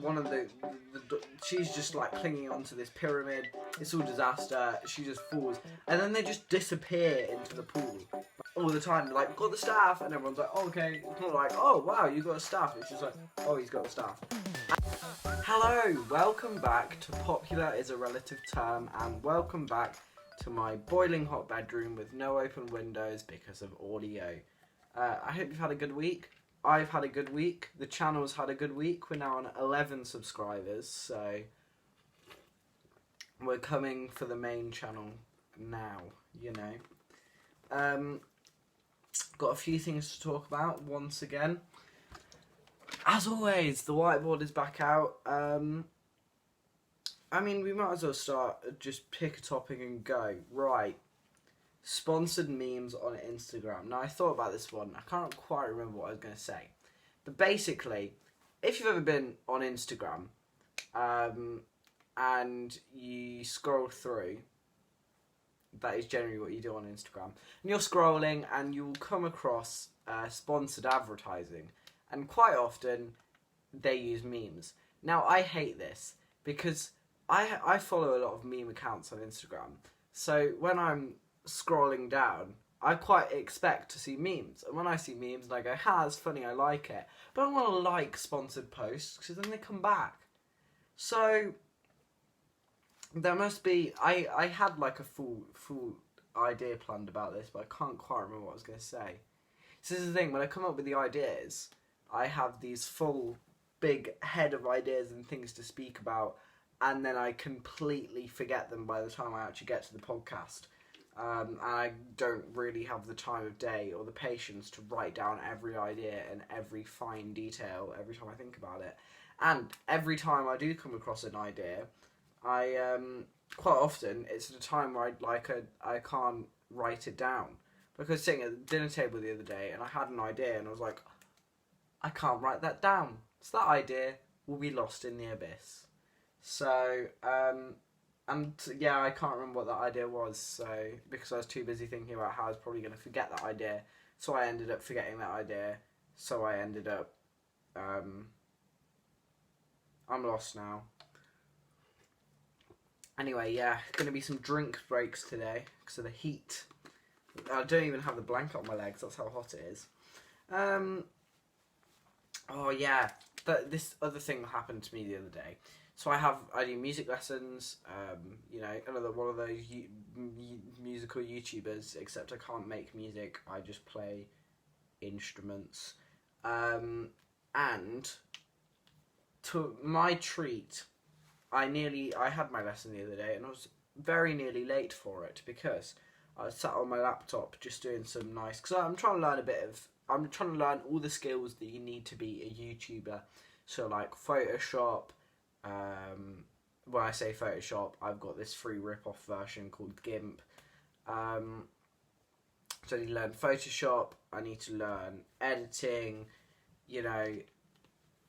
one of the she's just like clinging onto this pyramid. It's all disaster. She just falls, and then they just disappear into the pool all the time. Like, got the staff, and everyone's like, oh, okay. It's not like, oh wow, you got a staff. It's just like, oh, he's got the staff. Hello, welcome back to Popular is a Relative Term, and welcome back to my boiling hot bedroom with no open windows because of audio. I hope you've had a good week. I've had a good week. The channel's had a good week. We're now on 11 subscribers, so we're coming for the main channel now, you know. Got a few things to talk about once again. As always, the whiteboard is back out. I mean, we might as well start, just pick a topic and go. Right. Sponsored memes on Instagram. Now, I thought about this one. I can't quite remember what I was going to say. But basically, if you've ever been on Instagram and you scroll through, that is generally what you do on Instagram, and you're scrolling and you'll come across sponsored advertising. And quite often, they use memes. Now, I hate this because I follow a lot of meme accounts on Instagram. So when I'm scrolling down, I quite expect to see memes. And when I see memes and I go, ha, it's funny, I like it. But I don't want to like sponsored posts because then they come back. So there must be... I had like a full idea planned about this, but I can't quite remember what I was going to say. So this is the thing, when I come up with the ideas, I have these full big head of ideas and things to speak about, and then I completely forget them by the time I actually get to the podcast. And I don't really have the time of day or the patience to write down every idea and every fine detail every time I think about it. And every time I do come across an idea, I quite often it's at a time where I can't write it down. Because sitting at the dinner table the other day and I had an idea and I was like, I can't write that down. So that idea will be lost in the abyss. So, yeah, I can't remember what that idea was. So, because I was too busy thinking about how I was probably going to forget that idea. So I ended up forgetting that idea. So I ended up, I'm lost now. Anyway, yeah, going to be some drink breaks today because of the heat. I don't even have the blanket on my legs, that's how hot it is. Oh yeah, this other thing happened to me the other day. So I do music lessons, you know, another one of those musical YouTubers, except I can't make music, I just play instruments. And to my treat, I had my lesson the other day and I was very nearly late for it because I sat on my laptop just doing some nice... Because I'm trying to learn all the skills that you need to be a YouTuber. So like Photoshop. When I say Photoshop, I've got this free rip-off version called GIMP. So I need to learn Photoshop. I need to learn editing. You know,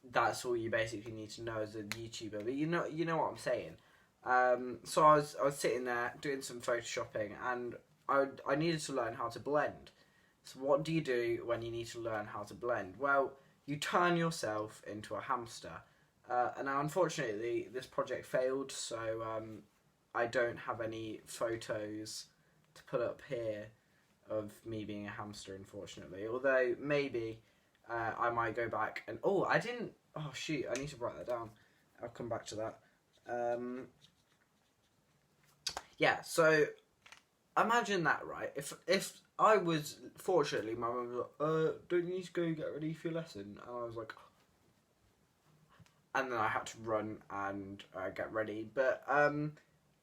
that's all you basically need to know as a YouTuber. But you know what I'm saying. So I was sitting there doing some photoshopping and I needed to learn how to blend. So what do you do when you need to learn how to blend? Well, you turn yourself into a hamster. And now, unfortunately, this project failed, so I don't have any photos to put up here of me being a hamster, unfortunately. Although, maybe I might go back and... Oh, I didn't... Oh, shoot, I need to write that down. I'll come back to that. Yeah, so... Imagine that, right? If I was, fortunately, my mum was like, don't you need to go get ready for your lesson? And I was like, and then I had to run and get ready. But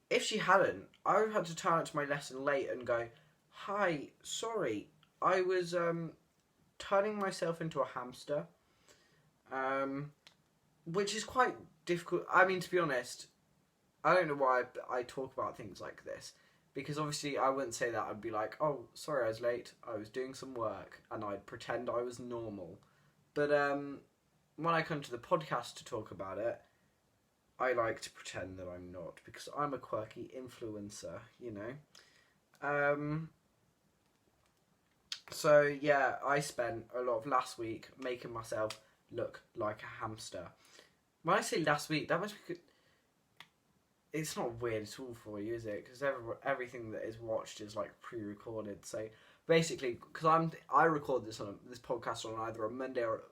if she hadn't, I would have had to turn up to my lesson late and go, hi, sorry, I was turning myself into a hamster, which is quite difficult. I mean, to be honest, I don't know why I talk about things like this. Because obviously I wouldn't say that. I'd be like, oh, sorry I was late. I was doing some work. And I'd pretend I was normal. But when I come to the podcast to talk about it, I like to pretend that I'm not. Because I'm a quirky influencer, you know. So, yeah, I spent a lot of last week making myself look like a hamster. when I say last week, that must be. It's not weird at all for you, is it? Because everything that is watched is like pre-recorded. So basically, because I record this podcast on either a Monday or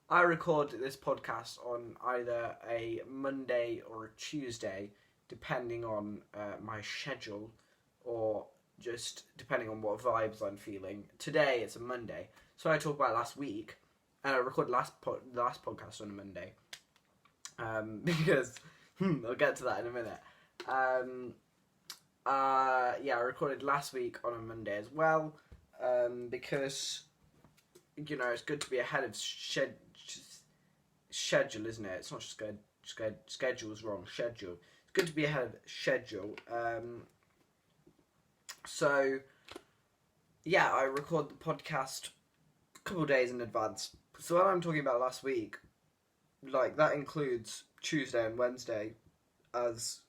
I record this podcast on either a Monday or a Tuesday, depending on my schedule, or just depending on what vibes I'm feeling. Today it's a Monday, so I talk about last week, and I record the last podcast on a Monday. Because I'll get to that in a minute. I recorded last week on a Monday as well, because it's good to be ahead of schedule, isn't it? It's not just schedule's wrong. Schedule. It's good to be ahead of schedule. So I record the podcast a couple of days in advance. So what I'm talking about last week, like, that includes Tuesday and Wednesday as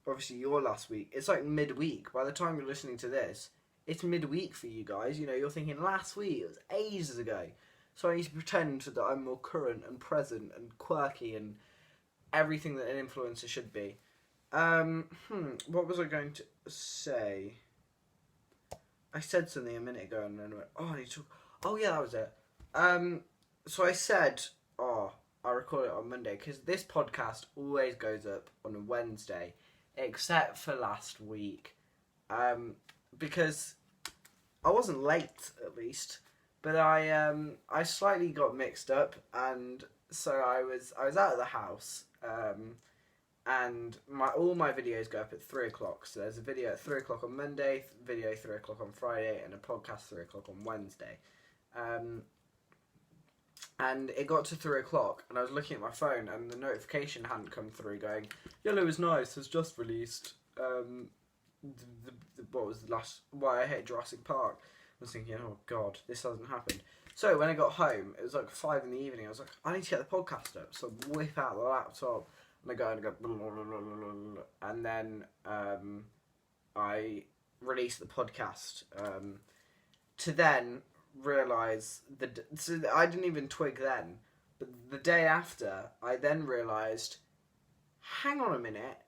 obviously your last week. It's like midweek. By the time you're listening to this, it's midweek for you guys. You're thinking last week, it was ages ago. So I need to pretend that I'm more current and present and quirky and everything that an influencer should be. What was I going to say? I said something a minute ago and then went, I need to... Oh yeah, that was it. So I said, I record it on Monday, because this podcast always goes up on a Wednesday, except for last week, because I wasn't late, at least, but I slightly got mixed up, and so I was out of the house, and all my videos go up at 3 o'clock. So there's a video at 3 o'clock on Monday, video 3 o'clock on Friday, and a podcast 3 o'clock on Wednesday. And it got to 3 o'clock, and I was looking at my phone, and the notification hadn't come through going, Yellow is Nice has just released what was the last... Why I Hate Jurassic Park. I was thinking, oh god, this hasn't happened. So when I got home, it was like 5 in the evening. I was like, I need to get the podcast up. So I whip out the laptop, and I go blah, blah, blah, blah, blah, and then I release the podcast. To then realise so I didn't even twig then, but the day after I then realised, hang on a minute,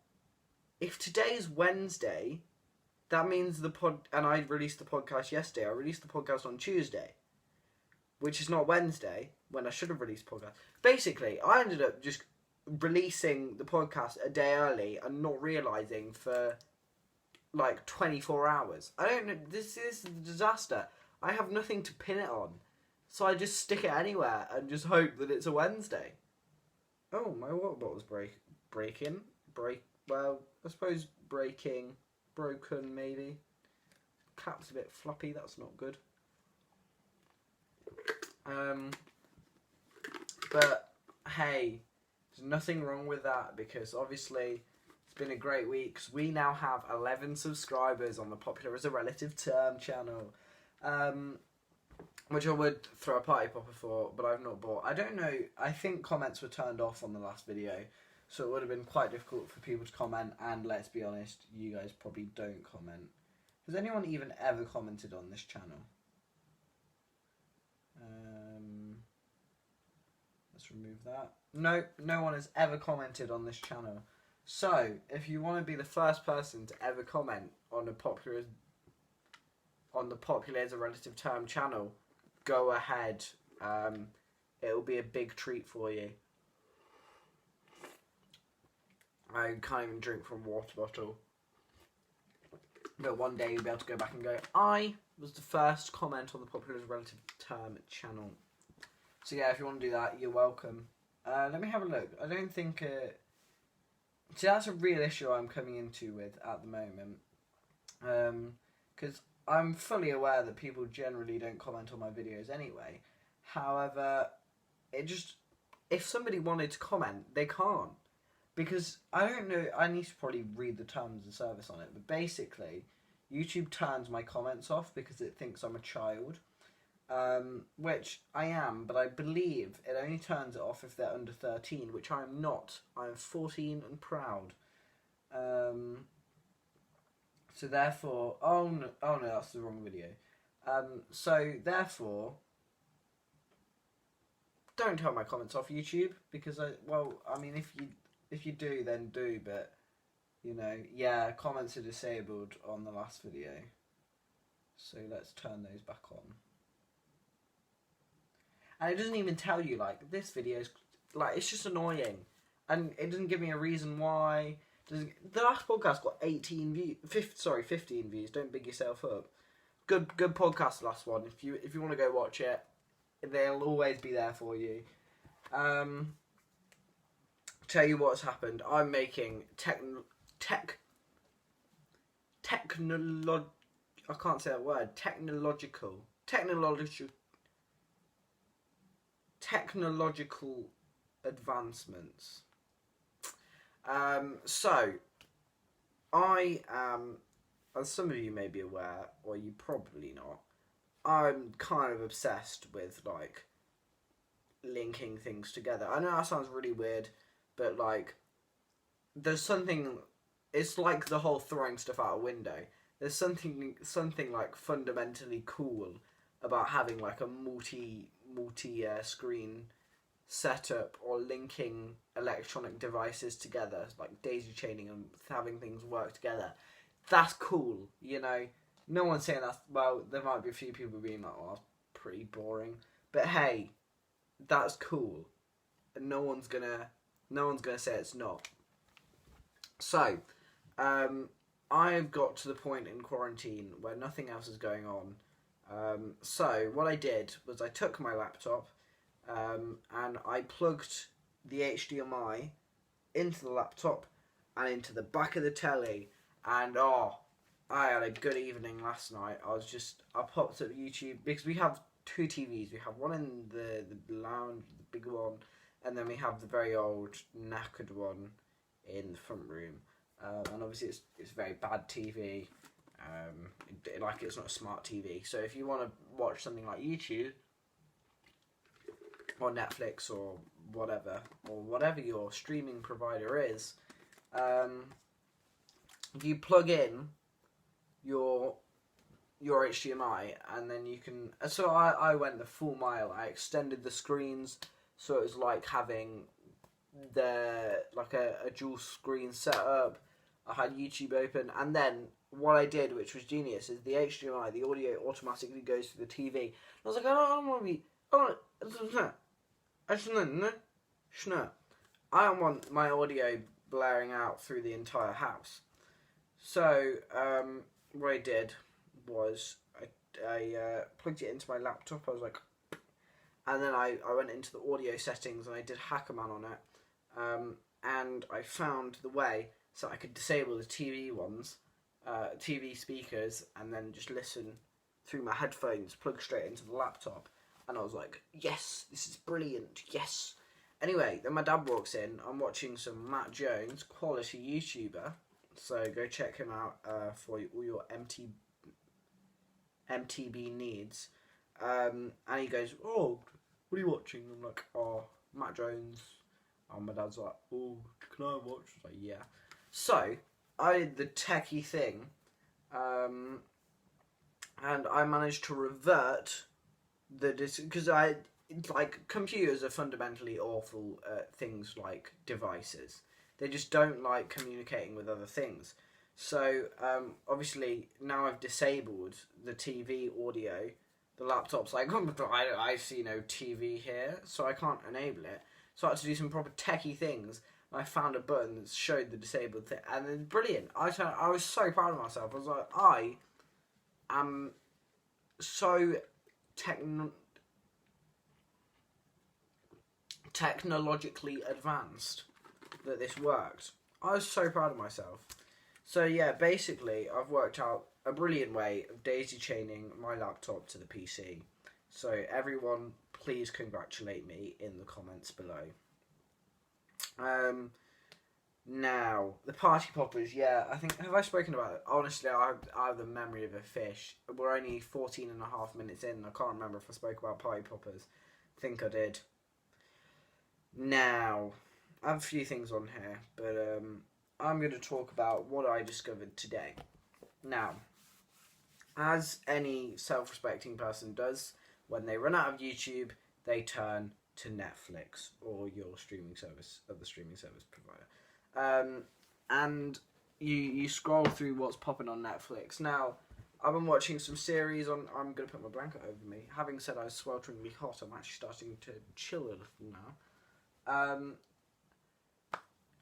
if today's Wednesday, that means and I released the podcast yesterday, I released the podcast on Tuesday, which is not Wednesday, when I should have released the podcast. Basically, I ended up just releasing the podcast a day early and not realising for like 24 hours. I don't know, this is a disaster. I have nothing to pin it on, so I just stick it anywhere and just hope that it's a Wednesday. Oh, my water bottle's breaking. Well, I suppose broken maybe. Cap's a bit floppy, that's not good. But hey, there's nothing wrong with that, because obviously it's been a great week. 'Cause we now have 11 subscribers on the Popular as a Relative Term channel. Which I would throw a party popper for, but I've not bought. I don't know, I think comments were turned off on the last video, so it would have been quite difficult for people to comment, and let's be honest, you guys probably don't comment. Has anyone even ever commented on this channel? Let's remove that. No one has ever commented on this channel. So, if you want to be the first person to ever comment on the Popular as a Relative Term channel, go ahead. It'll be a big treat for you. I can't even drink from a water bottle. But one day you'll be able to go back and go, I was the first comment on the Popular as a Relative Term channel. So yeah, if you want to do that, you're welcome. Let me have a look. I don't think... See, that's a real issue I'm coming into with at the moment. Because I'm fully aware that people generally don't comment on my videos anyway. However, if somebody wanted to comment, they can't. Because, I don't know, I need to probably read the terms of service on it, but basically, YouTube turns my comments off because it thinks I'm a child. Which I am, but I believe it only turns it off if they're under 13, which I am not. I'm 14 and proud. So therefore, oh no, that's the wrong video. So therefore, don't turn my comments off YouTube, because I mean, if you do, then do, but you know, yeah, comments are disabled on the last video, so let's turn those back on. And it doesn't even tell you, like, this video's, like, it's just annoying, and it doesn't give me a reason why. The last podcast got 15 views. Don't big yourself up. Good podcast, the last one. If you want to go watch it, they'll always be there for you. Tell you what's happened. I'm making I can't say that word. Technological advancements. So I am, as some of you may be aware, or you probably not, I'm kind of obsessed with, like, linking things together. I know that sounds really weird, but, like, there's something, it's like the whole throwing stuff out a window. There's something like fundamentally cool about having, like, a multi screen setup, or linking electronic devices together, like daisy chaining and having things work together. That's cool, you know. No one's saying that. Well, there might be a few people being like, "Oh, that's pretty boring," but hey, that's cool, and no one's gonna say it's not. So, I've got to the point in quarantine where nothing else is going on. So what I did was I took my laptop, and I plugged the HDMI into the laptop and into the back of the telly, and I had a good evening last night. I popped up YouTube, because we have two TVs. We have one in the lounge, the big one, and then we have the very old knackered one in the front room. And obviously it's very bad TV. It's not a smart TV. So if you want to watch something like YouTube or Netflix or whatever your streaming provider is, you plug in your HDMI, and then you can. So I went the full mile. I extended the screens, so it was like having a dual screen setup. I had YouTube open, and then what I did, which was genius, is the HDMI, the audio automatically goes to the TV. And I was like, I don't want to be. I don't want my audio blaring out through the entire house. So what I did was I plugged it into my laptop. I was like, and then I went into the audio settings and I did Hackerman on it, and I found the way so I could disable the TV speakers, and then just listen through my headphones, plug straight into the laptop. And I was like, yes, this is brilliant, yes. Anyway, then my dad walks in. I'm watching some Matt Jones, quality YouTuber. So go check him out for all your MTB needs. And he goes, oh, what are you watching? I'm like, oh, Matt Jones. And my dad's like, oh, can I watch? I was like, yeah. So I did the techie thing, and I managed to revert because computers are fundamentally awful at things like devices. They just don't like communicating with other things. So obviously now I've disabled the TV audio. The laptop's like, I see no TV here, so I can't enable it. So I had to do some proper techie things. I found a button that showed the disabled thing, and then brilliant. I was so proud of myself. I was like, I am so technologically advanced that this worked. I was so proud of myself. So yeah, basically, I've worked out a brilliant way of daisy chaining my laptop to the PC. So everyone, please congratulate me in the comments below. Now, the party poppers, yeah, I think, have I spoken about it? Honestly, I have the memory of a fish. We're only 14 and a half minutes in, I can't remember if I spoke about party poppers. I think I did. Now, I have a few things on here, but I'm going to talk about what I discovered today. Now, as any self-respecting person does, when they run out of YouTube, they turn to Netflix or your streaming service of the streaming service provider, and you scroll through what's popping on Netflix. Now, I've been watching some series on. I'm gonna put my blanket over me. Having said I was swelteringly hot, I'm actually starting to chill a little now.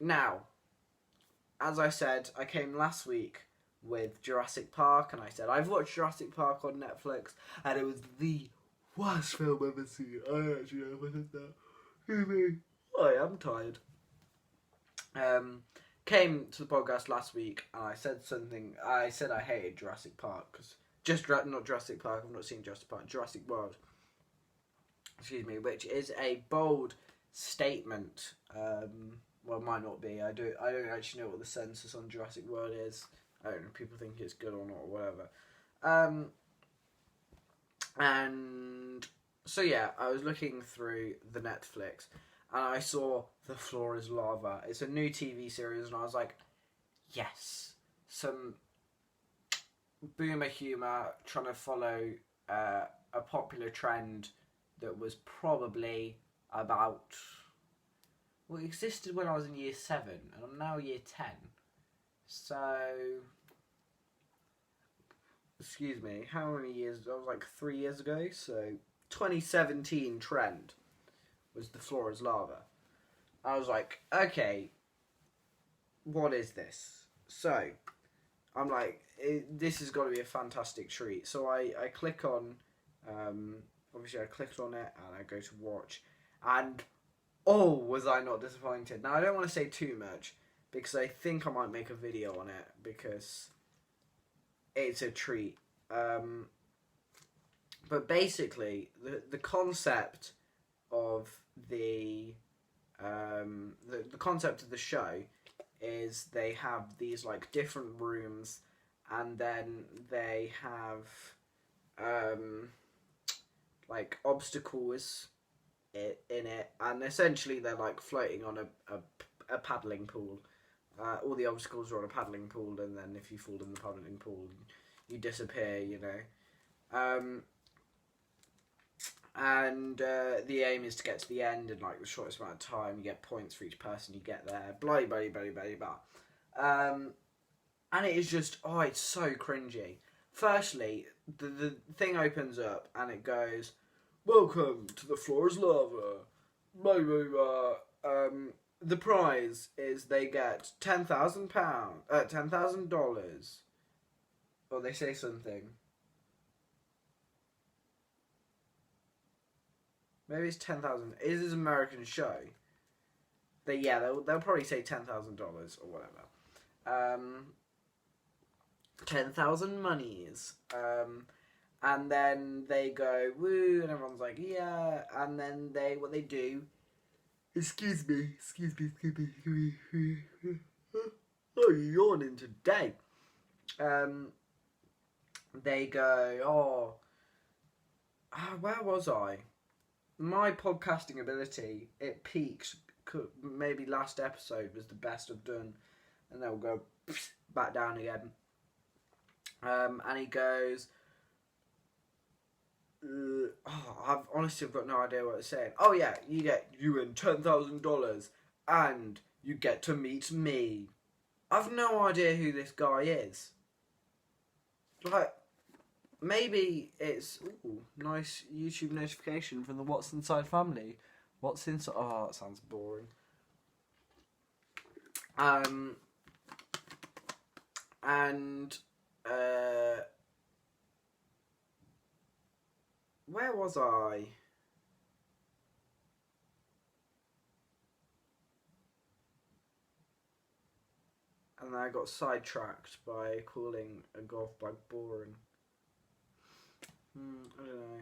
Now, as I said, I came last week with Jurassic Park, and I said I've watched Jurassic Park on Netflix, and it was the worst film I've ever seen. I actually never said that. I am tired. Came to the podcast last week, and I said something. I said I hated Jurassic Park because not Jurassic Park. I've not seen Jurassic Park. Jurassic World. Excuse me, which is a bold statement. Well, it might not be. I don't actually know what the census on Jurassic World is. I don't know if people think it's good or not or whatever. And so yeah, I was looking through the Netflix and I saw The Floor is Lava. It's a new TV series and I was like, yes, some boomer humour trying to follow a popular trend that was probably about... Well, it existed when I was in year 7, and I'm now year 10. So... Excuse me, how many years? That was like 3 years ago, so... 2017 trend was The Floor is Lava. I was like, okay, what is this? So, I'm like, this has got to be a fantastic treat. So I click on... obviously I clicked on it, and I go to watch, and... Oh, was I not disappointed. Now, I don't want to say too much, because I think I might make a video on it, because it's a treat. But basically, the concept of the concept of the show is they have these, like, different rooms, and then they have, like, obstacles in it, and essentially they're like floating on a paddling pool. All the obstacles are on a paddling pool, and then if you fall in the paddling pool, you disappear, you know. And the aim is to get to the end in like the shortest amount of time. You get points for each person you get there. Blah blah blah blah blah. And it is just, oh, it's so cringy. Firstly, the thing opens up and it goes, "Welcome to The Floor is Lava." Blah, blah, blah. The prize is they get $10,000, $10,000. Or they say something. Maybe it's 10,000. It is an American show. They'll probably say $10,000 or whatever. 10,000 monies. And then they go, woo, and everyone's like, yeah. And then what they do, excuse me. Oh, you're yawning today. They go, where was I? My podcasting ability, it peaks. Maybe last episode was the best I've done. And they'll go back down again. And he goes... I've honestly got no idea what it's saying. Oh yeah, you win $10,000 and you get to meet me. I've no idea who this guy is. Like, maybe it's nice YouTube notification from the What's Inside family. What's inside? Oh, that sounds boring. Where was I? And then I got sidetracked by calling a golf bag boring. I don't know.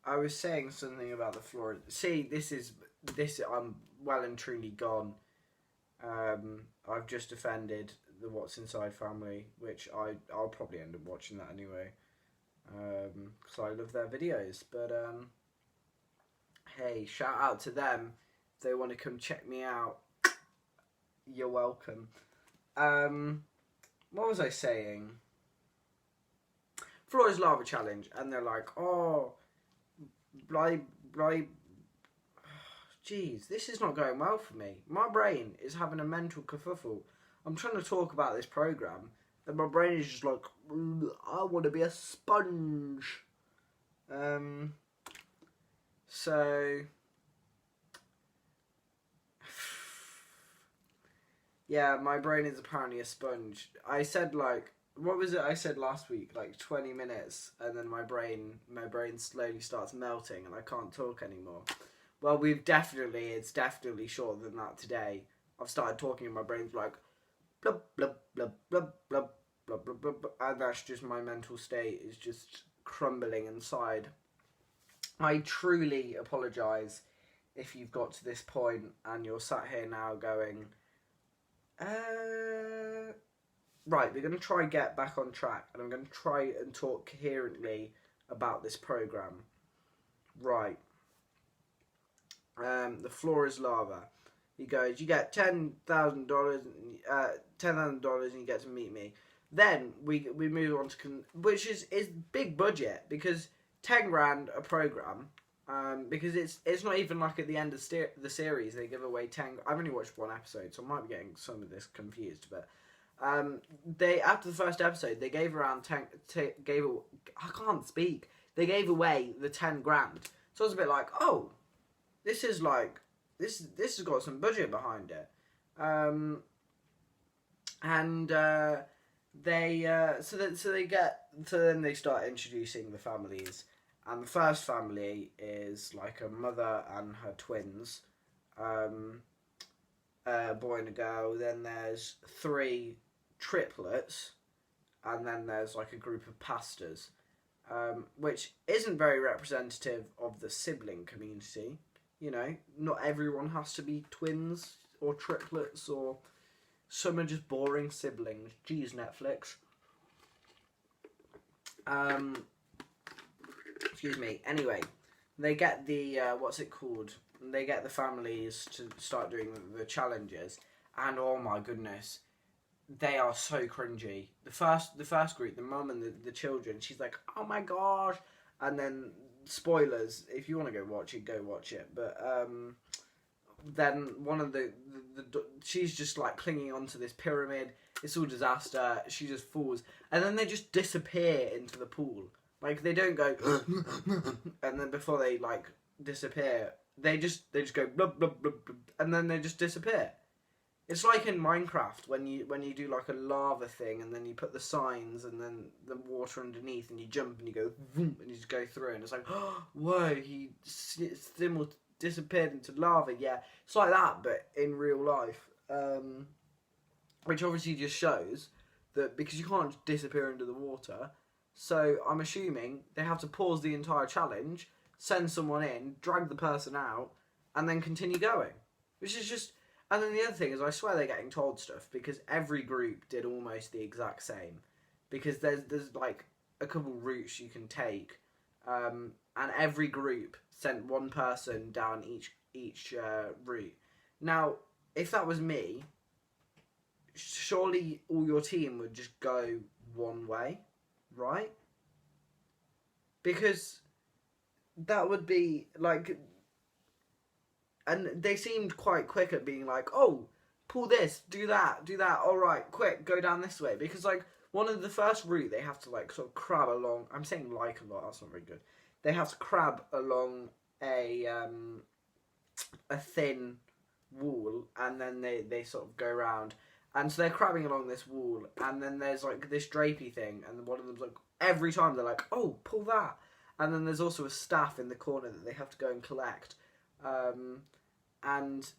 I was saying something about the floor. See, this. I'm well and truly gone. I've just offended the What's Inside family, which I'll probably end up watching that anyway. Because I love their videos. But hey, shout out to them if they want to come check me out. You're welcome. What was I saying? Floor is Lava challenge, and they're like, oh, Jeez, this is not going well for me. My brain is having a mental kerfuffle. I'm trying to talk about this program, and my brain is just like, I want to be a sponge. So, yeah, my brain is apparently a sponge. I said like, what was it I said last week? Like 20 minutes, and then my brain slowly starts melting, and I can't talk anymore. Well, it's definitely shorter than that today. I've started talking, and my brain's like, blub blub blub blub blub blub blub blub, and that's just my mental state is just crumbling inside. I truly apologise if you've got to this point and you're sat here now going, right, we're going to try and get back on track, and I'm going to try and talk coherently about this program. Right. The floor is lava. He goes, you get $10,000, $10,000, and you get to meet me. Then we move on to which is big budget, because 10 grand a program. Because it's not even like at the end of the series they give away 10. I've only watched one episode, so I might be getting some of this confused. But they, after the first episode, they gave around 10. I can't speak. They gave away the 10 grand. So I was a bit like, oh, this is like this has got some budget behind it. Then they start introducing the families. And the first family is like a mother and her twins, a boy and a girl. Then there's 3 triplets, and then there's like a group of pastors, which isn't very representative of the sibling community. You know, not everyone has to be twins or triplets, or some are just boring siblings. Jeez, Netflix. Excuse me. Anyway, they get the what's it called? They get the families to start doing the challenges, and oh my goodness, they are so cringy. The first group, the mum and the children, she's like, oh my gosh, and then spoilers. If you want to go watch it, go watch it. But then one of the she's just like clinging onto this pyramid. It's all disaster. She just falls, and then they just disappear into the pool. Like, they don't go, and then before they, like, disappear, they just go, blub, blub, blub, blub, and then they just disappear. It's like in Minecraft, when you do, like, a lava thing, and then you put the signs, and then the water underneath, and you jump, and you go, vroom, and you just go through, and it's like, oh, whoa, he disappeared into lava, yeah. It's like that, but in real life. Which obviously just shows that, because you can't just disappear into the water. So I'm assuming they have to pause the entire challenge, send someone in, drag the person out, and then continue going. Which is just... And then the other thing is, I swear they're getting told stuff, because every group did almost the exact same. Because there's like a couple routes you can take, and every group sent one person down each route. Now, if that was me, surely all your team would just go one way. Right? Because that would be like, and they seemed quite quick at being like, oh, pull this, do that, all right, quick, go down this way. Because like one of the first route, they have to like sort of crab along. I'm saying like a lot. That's not very good. They have to crab along a thin wall, and then they sort of go around. And so they're crabbing along this wall, and then there's like this drapey thing, and one of them's like, every time they're like, oh, pull that. And then there's also a staff in the corner that they have to go and collect. And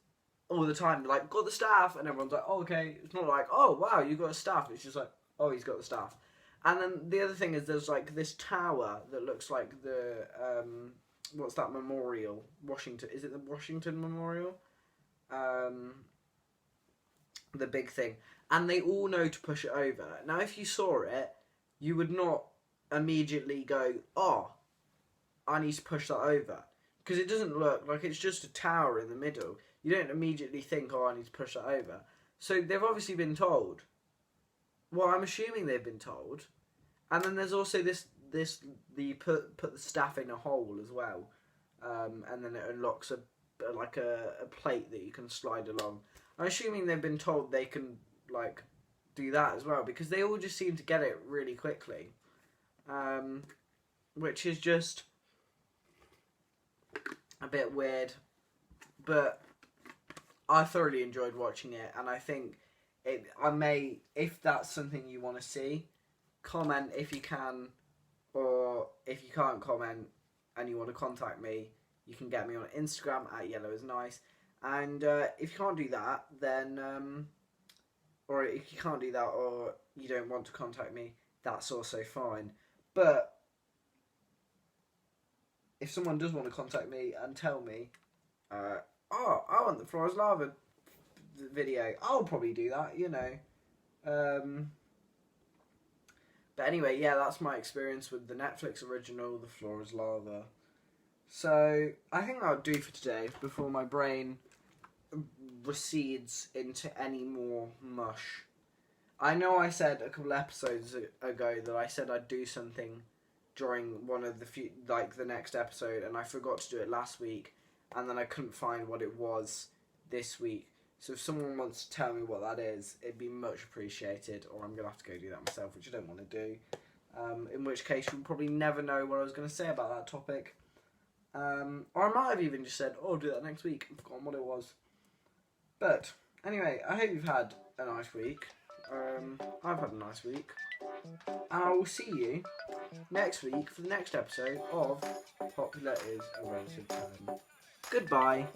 all the time they're like, got the staff, and everyone's like, oh, okay. It's not like, oh, wow, you got a staff. It's just like, oh, he's got the staff. And then the other thing is there's like this tower that looks like the, what's that memorial? Washington, is it the Washington Memorial? The big thing, and they all know to push it over. Now, if you saw it, you would not immediately go, oh, I need to push that over, because it doesn't look like, it's just a tower in the middle. You don't immediately think, oh, I need to push that over. So they've obviously been told. Well, I'm assuming they've been told. And then there's also this you put the staff in a hole as well. and then it unlocks a plate that you can slide along. I'm assuming they've been told they can like do that as well, because they all just seem to get it really quickly, which is just a bit weird, but I thoroughly enjoyed watching it, and I think if that's something you want to see, comment if you can, or if you can't comment and you want to contact me, you can get me on Instagram at yellowisnice. And if you can't do that, then or if you can't do that, or you don't want to contact me, that's also fine. But if someone does want to contact me and tell me, oh, I want the Floor is Lava video, I'll probably do that, you know. But anyway, yeah, that's my experience with the Netflix original, The Floor is Lava. So, I think that'll do for today, before my brain recedes into any more mush. I know I said a couple episodes ago that I said I'd do something during one of the next episode, and I forgot to do it last week, and then I couldn't find what it was this week. So if someone wants to tell me what that is, it'd be much appreciated, or I'm going to have to go do that myself, which I don't want to do. In which case, you'll probably never know what I was going to say about that topic. Or I might have even just said, oh, I'll do that next week. I've forgotten what it was. But, anyway, I hope you've had a nice week. I've had a nice week. And I will see you next week for the next episode of Popular is a Relative Term. Goodbye.